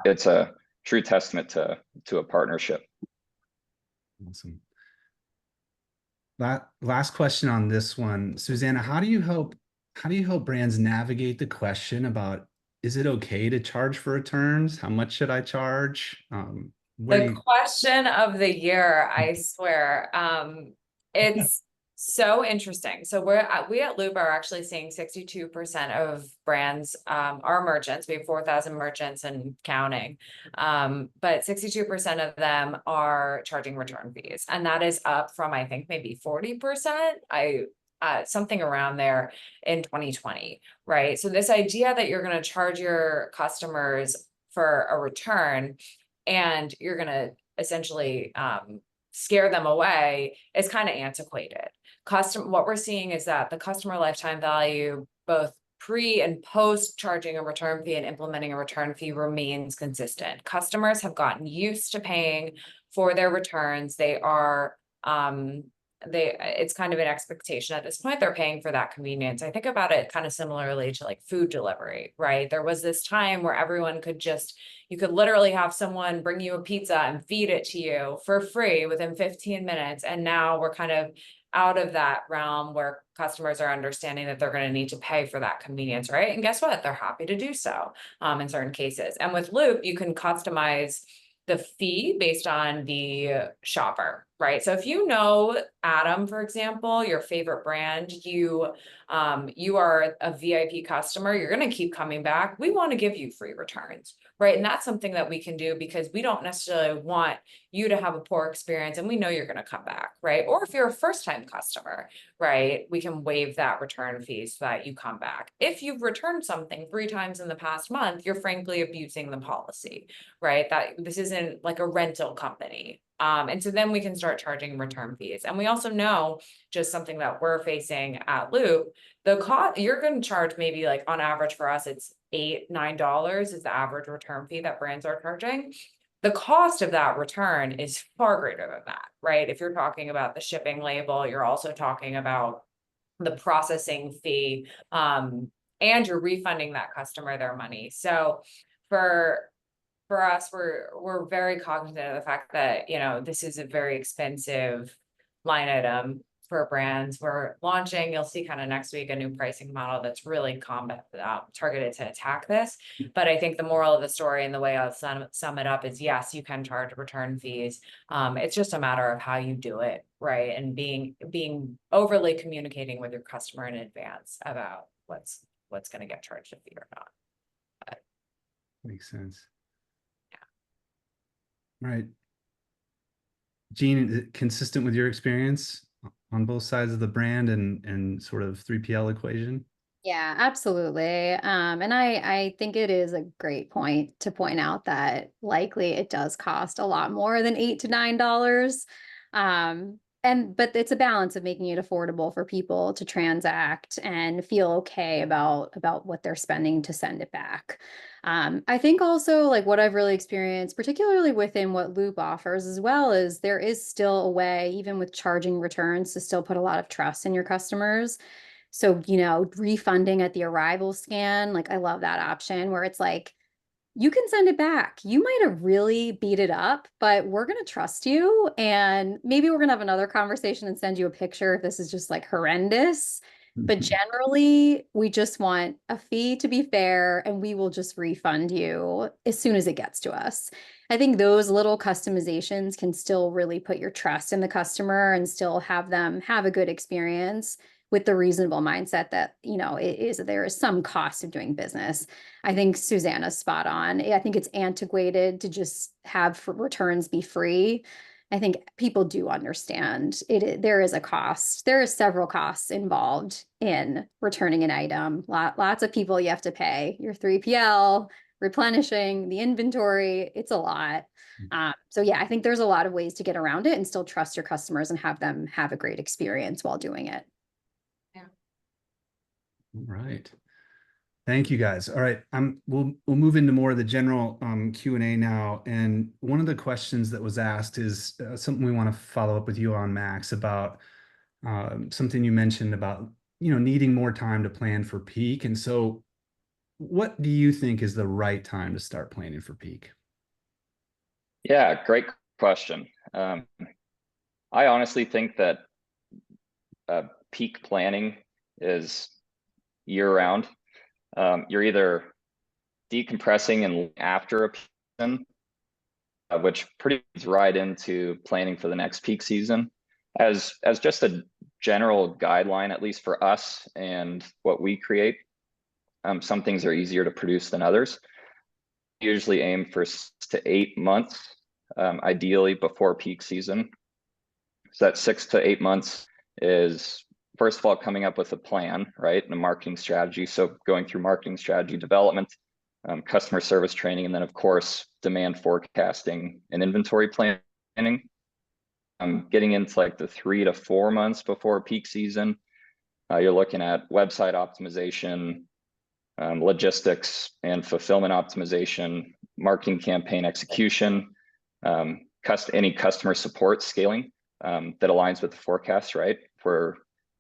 it's a true testament to a partnership. Awesome. Last question on this one, Susanna. How do you help brands navigate the question about, is it okay to charge for returns? How much should I charge? Where do The you? question of the year, I swear. It's so interesting. So we at Loop are actually seeing 62% of brands, our merchants, we have 4,000 merchants and counting. But 62% of them are charging return fees. And that is up from, I think, maybe 40%. Something around there in 2020, right? So this idea that you're going to charge your customers for a return and you're going to essentially scare them away is kind of antiquated. What we're seeing is that the customer lifetime value, both pre and post charging a return fee and implementing a return fee, remains consistent. Customers have gotten used to paying for their returns. It's kind of an expectation at this point. They're paying for that convenience. I think about it kind of similarly to like food delivery, right? There was this time where you could literally have someone bring you a pizza and feed it to you for free within 15 minutes. And now we're kind of out of that realm where customers are understanding that they're going to need to pay for that convenience, right? And guess what? They're happy to do so in certain cases. And with Loop, you can customize the fee based on the shopper, right? So if you know Adam, for example, your favorite brand, you are a VIP customer, you're going to keep coming back. We want to give you free returns, right? And that's something that we can do because we don't necessarily want you to have a poor experience, and we know you're going to come back, right? Or if you're a first-time customer, right, we can waive that return fee so that you come back. If you've returned something 3 times in the past month, you're frankly abusing the policy, right? That this isn't like a rental company. And so then we can start charging return fees. And we also know, just something that we're facing at Loop, the cost you're going to charge, maybe like on average for us, it's $8-9 is the average return fee that brands are charging. The cost of that return is far greater than that, right? If you're talking about the shipping label, you're also talking about the processing fee, and you're refunding that customer their money. So for us, we're very cognizant of the fact that, you know, this is a very expensive line item for brands. We're launching, you'll see kind of next week, a new pricing model that's really targeted to attack this. But I think the moral of the story, and the way I'll sum it up, is yes, you can charge return fees. It's just a matter of how you do it, right? And being overly communicating with your customer in advance about what's going to get charged a fee or not. Makes sense. Right. Gene, consistent with your experience on both sides of the brand and sort of 3PL equation? Yeah, absolutely. And I think it is a great point to point out that likely it does cost a lot more than $8 to $9. But it's a balance of making it affordable for people to transact and feel okay about what they're spending to send it back. I think also, like, what I've really experienced, particularly within what Loop offers as well, is there is still a way, even with charging returns, to still put a lot of trust in your customers. So, refunding at the arrival scan, like, I love that option where it's like, you can send it back. You might have really beat it up, but we're going to trust you. And maybe we're going to have another conversation and send you a picture if this is just like horrendous. But generally, we just want a fee to be fair, and we will just refund you as soon as it gets to us. I think those little customizations can still really put your trust in the customer and still have them have a good experience, with the reasonable mindset that, there is some cost of doing business. I think Susanna's spot on. I think it's antiquated to just have returns be free. I think people do understand it. There is a cost. There are several costs involved in returning an item. Lots of people you have to pay. Your 3PL, replenishing the inventory. It's a lot. So yeah, I think there's a lot of ways to get around it and still trust your customers and have them have a great experience while doing it. All right. Thank you, guys. All right, we'll move into more of the general Q&A now. And one of the questions that was asked is something we want to follow up with you on, Max, about something you mentioned about needing more time to plan for peak. And so, what do you think is the right time to start planning for peak? Yeah, great question. I honestly think that peak planning is year-round. You're either decompressing and after a peak season, which pretty leads right into planning for the next peak season. As just a general guideline, at least for us and what we create, some things are easier to produce than others. Usually aim for 6 to 8 months, ideally before peak season. So that 6 to 8 months is, first of all, coming up with a plan, right? And a marketing strategy. So going through marketing strategy development, customer service training, and then of course, demand forecasting and inventory planning. Getting into like the 3 to 4 months before peak season, you're looking at website optimization, logistics and fulfillment optimization, marketing campaign execution, any customer support scaling that aligns with the forecast, right? If we're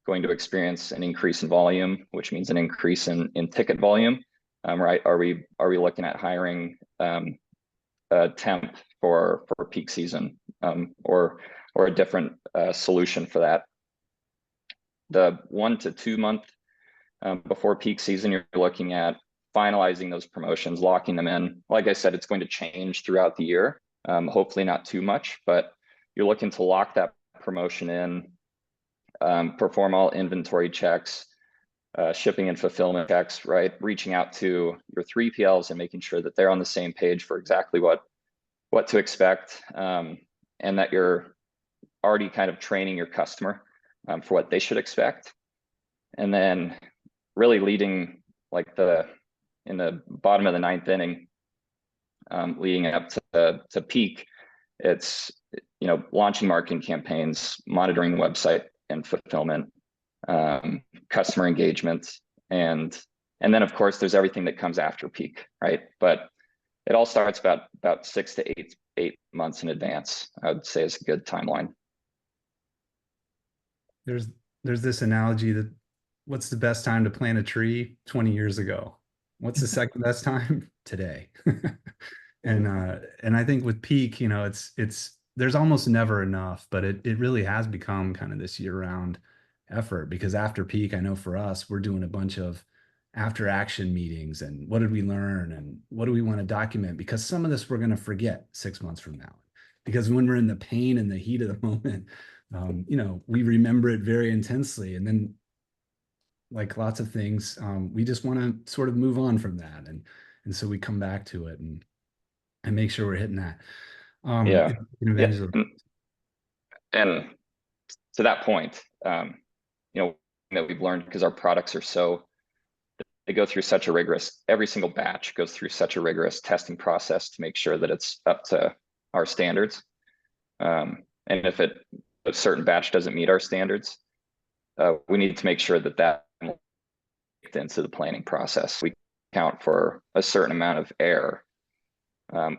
going to experience an increase in volume, which means an increase in ticket volume, right? Are we looking at hiring a temp for peak season, or a different solution for that? The 1 to 2 month before peak season, you're looking at finalizing those promotions, locking them in. Like I said, it's going to change throughout the year. Hopefully not too much, but you're looking to lock that promotion in, perform all inventory checks, shipping and fulfillment checks, right? Reaching out to your 3PLs and making sure that they're on the same page for exactly what to expect, and that you're already kind of training your customer for what they should expect. And then really leading like in the bottom of the ninth inning, leading up to peak, it's, launching marketing campaigns, monitoring the website and fulfillment, customer engagement, and then of course there's everything that comes after peak, right? But it all starts about 6 to 8 months in advance, I would say, is a good timeline. There's this analogy that what's the best time to plant a tree 20 years ago? What's the second best time? Today. And I think with peak, it's there's almost never enough, but it really has become kind of this year-round effort, because after peak, I know for us, we're doing a bunch of after action meetings and what did we learn and what do we want to document, because some of this we're going to forget 6 months from now, because when we're in the pain and the heat of the moment, we remember it very intensely, and then like lots of things, we just want to sort of move on from that, and so we come back to it and make sure we're hitting that. Yeah. Evangelism. And to that point, that we've learned, because our products are they go through such a rigorous, every single batch goes through such a rigorous testing process to make sure that it's up to our standards. And if a certain batch doesn't meet our standards, we need to make sure that into the planning process. We account for a certain amount of error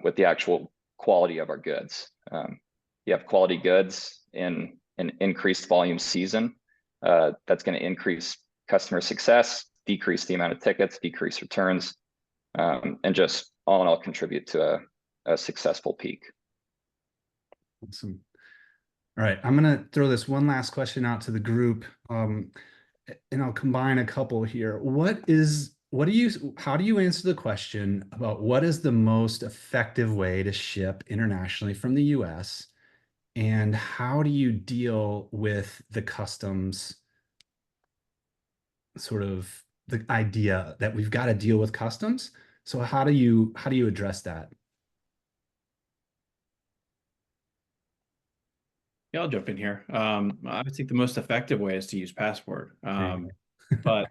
with the actual quality of our goods. You have quality goods in an increased volume season, that's going to increase customer success, decrease the amount of tickets, decrease returns, and just all in all contribute to a successful peak. Awesome. All right, I'm going to throw this one last question out to the group, and I'll combine a couple here. How do you answer the question about what is the most effective way to ship internationally from the US? And how do you deal with the customs, sort of the idea that we've got to deal with customs? So how do you address that? Yeah, I'll jump in here. I think the most effective way is to use Passport. But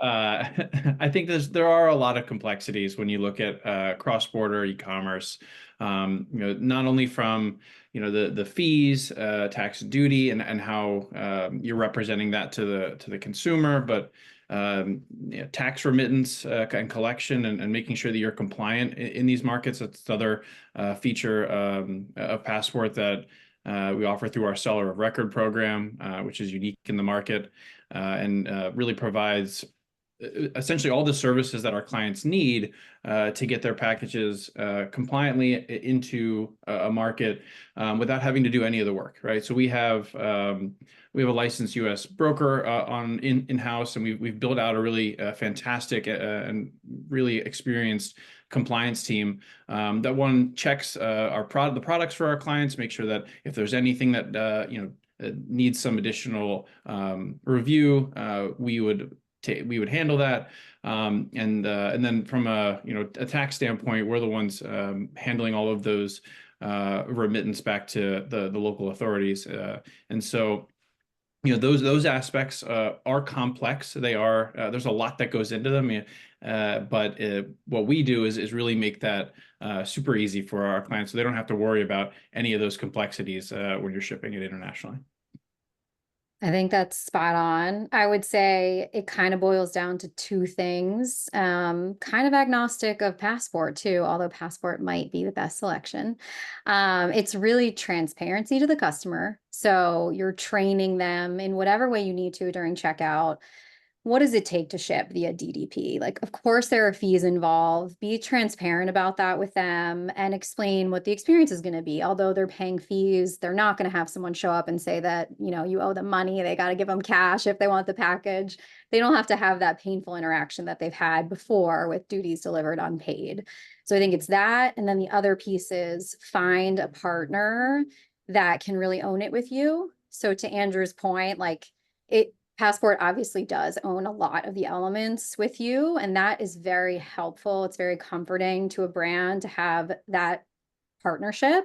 I think there are a lot of complexities when you look at cross-border e-commerce. Not only from the fees, tax and duty, and how you're representing that to the consumer, but tax remittance and collection, and making sure that you're compliant in these markets. That's the other feature of Passport that we offer through our seller of record program, which is unique in the market, and really provides essentially all the services that our clients need to get their packages compliantly into a market without having to do any of the work, right? So we have a licensed U.S. broker in-house, and we've built out a really fantastic and really experienced compliance team that checks the products for our clients, make sure that if there's anything that needs some additional review, we would handle that, and then from a tax standpoint, we're the ones handling all of those remittance back to the local authorities, and so those aspects are complex. They are there's a lot that goes into them, but what we do is really make that super easy for our clients, so they don't have to worry about any of those complexities when you're shipping it internationally. I think that's spot on. I would say it kind of boils down to two things, kind of agnostic of Passport too, although Passport might be the best selection. It's really transparency to the customer. So you're training them in whatever way you need to during checkout. What does it take to ship via DDP? Like, of course, there are fees involved. Be transparent about that with them and explain what the experience is going to be. Although they're paying fees, they're not going to have someone show up and say that, you owe them money. They got to give them cash if they want the package. They don't have to have that painful interaction that they've had before with duties delivered unpaid. So I think it's that. And then the other piece is find a partner that can really own it with you. So to Andrew's point, like Passport obviously does own a lot of the elements with you, and that is very helpful. It's very comforting to a brand to have that partnership.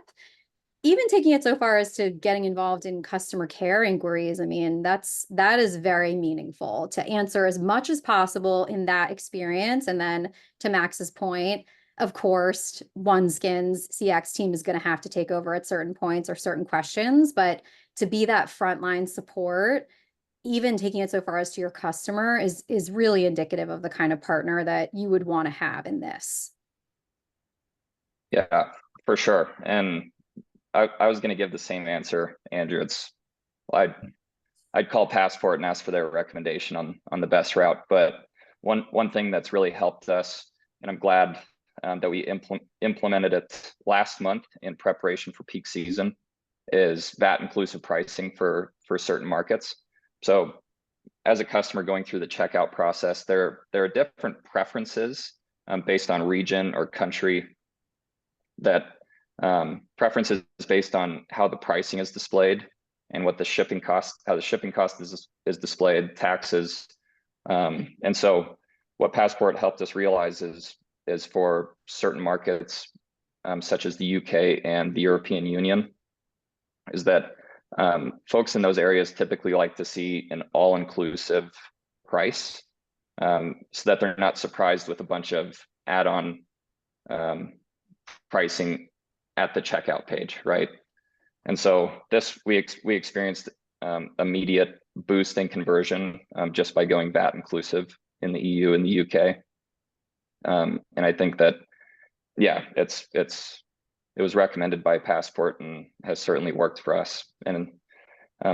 Even taking it so far as to getting involved in customer care inquiries, I mean, that is very meaningful to answer as much as possible in that experience. And then to Max's point, of course, OneSkin's CX team is going to have to take over at certain points or certain questions, but to be that frontline support, even taking it so far as to your customer, is really indicative of the kind of partner that you would want to have in this. Yeah, for sure. And I was going to give the same answer, Andrew. I'd call Passport and ask for their recommendation on the best route. But one thing that's really helped us, and I'm glad that we implemented it last month in preparation for peak season, is VAT inclusive pricing for certain markets. So as a customer going through the checkout process, there are different preferences based on region or country, that preferences based on how the pricing is displayed and what the shipping cost, how the shipping cost is displayed, taxes. And so what Passport helped us realize is for certain markets, such as the UK and the European Union, is that folks in those areas typically like to see an all-inclusive price, so that they're not surprised with a bunch of add-on pricing at the checkout page, right? And so this, we experienced immediate boost in conversion just by going VAT inclusive in the EU and the UK. And I think that, yeah, it was recommended by Passport and has certainly worked for us. And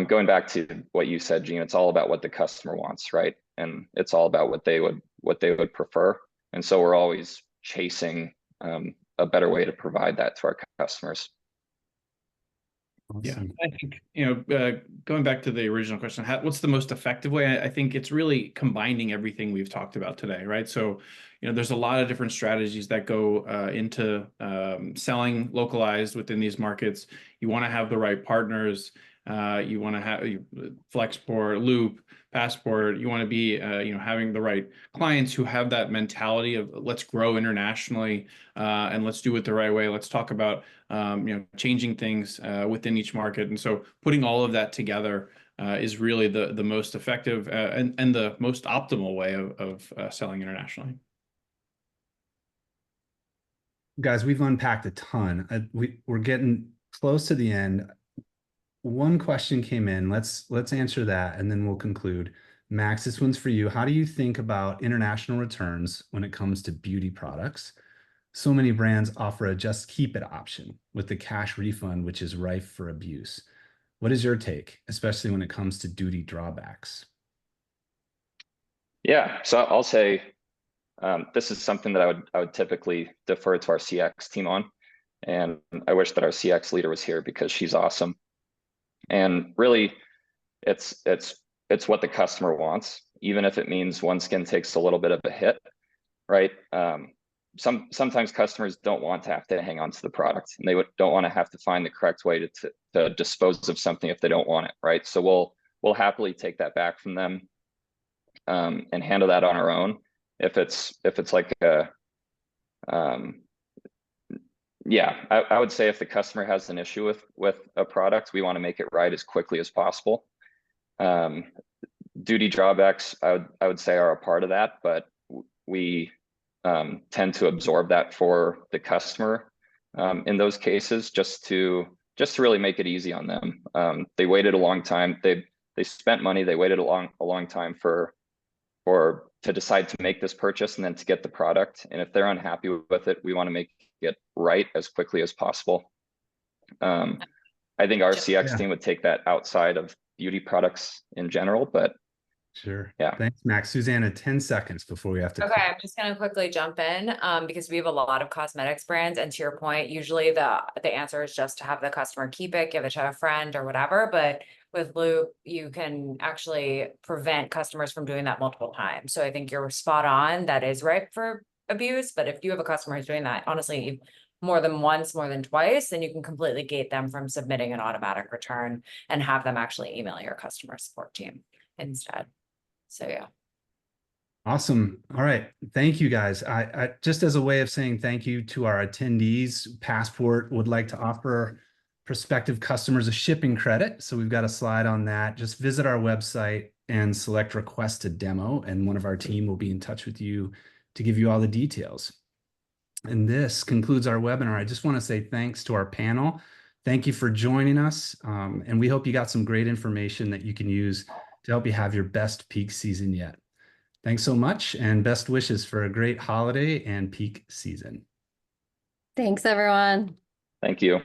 going back to what you said, Gene, it's all about what the customer wants, right? And it's all about what they would prefer. And so we're always chasing a better way to provide that to our customers. Yeah, I think, going back to the original question, what's the most effective way? I think it's really combining everything we've talked about today, right? So, there's a lot of different strategies that go into selling localized within these markets. You want to have the right partners. You want to have Flexport, Loop, Passport. You want to be, having the right clients who have that mentality of let's grow internationally and let's do it the right way. Let's talk about, changing things within each market. And so putting all of that together is really the most effective and the most optimal way of selling internationally. Guys, we've unpacked a ton. We're getting close to the end. One question came in. Let's answer that, and then we'll conclude. Max, this one's for you. How do you think about international returns when it comes to beauty products? So many brands offer a just keep it option with the cash refund, which is rife for abuse. What is your take, especially when it comes to duty drawbacks? Yeah, so I'll say this is something that I would typically defer to our CX team on, and I wish that our CX leader was here because she's awesome. And really, it's what the customer wants, even if it means OneSkin takes a little bit of a hit, right? Sometimes customers don't want to have to hang on to the product, and they don't want to have to find the correct way to dispose of something if they don't want it, right? So we'll happily take that back from them and handle that on our own. If it's like a yeah, I would say if the customer has an issue with a product, we want to make it right as quickly as possible. Duty drawbacks, I would say, are a part of that, but we tend to absorb that for the customer in those cases, just to really make it easy on them. They waited a long time. They spent money. They waited a long time to decide to make this purchase and then to get the product. And if they're unhappy with it, we want to make it right as quickly as possible. I think our CX team would take that outside of beauty products in general, but sure. Yeah. Thanks, Max. Susanna, 10 seconds before we have to. Okay, I'm just gonna quickly jump in because we have a lot of cosmetics brands, and to your point, usually the answer is just to have the customer keep it, give it to a friend or whatever. But with Loop, you can actually prevent customers from doing that multiple times. So I think you're spot on. That is ripe for abuse. But if you have a customer who's doing that, honestly, more than once, more than twice, then you can completely gate them from submitting an automatic return and have them actually email your customer support team instead. So yeah. Awesome. All right. Thank you guys. I just as a way of saying thank you to our attendees, Passport would like to offer prospective customers a shipping credit. So we've got a slide on that. Just visit our website and select request a demo, and one of our team will be in touch with you to give you all the details. And this concludes our webinar. I just want to say thanks to our panel. Thank you for joining us. And we hope you got some great information that you can use to help you have your best peak season yet. Thanks so much, and best wishes for a great holiday and peak season. Thanks, everyone. Thank you.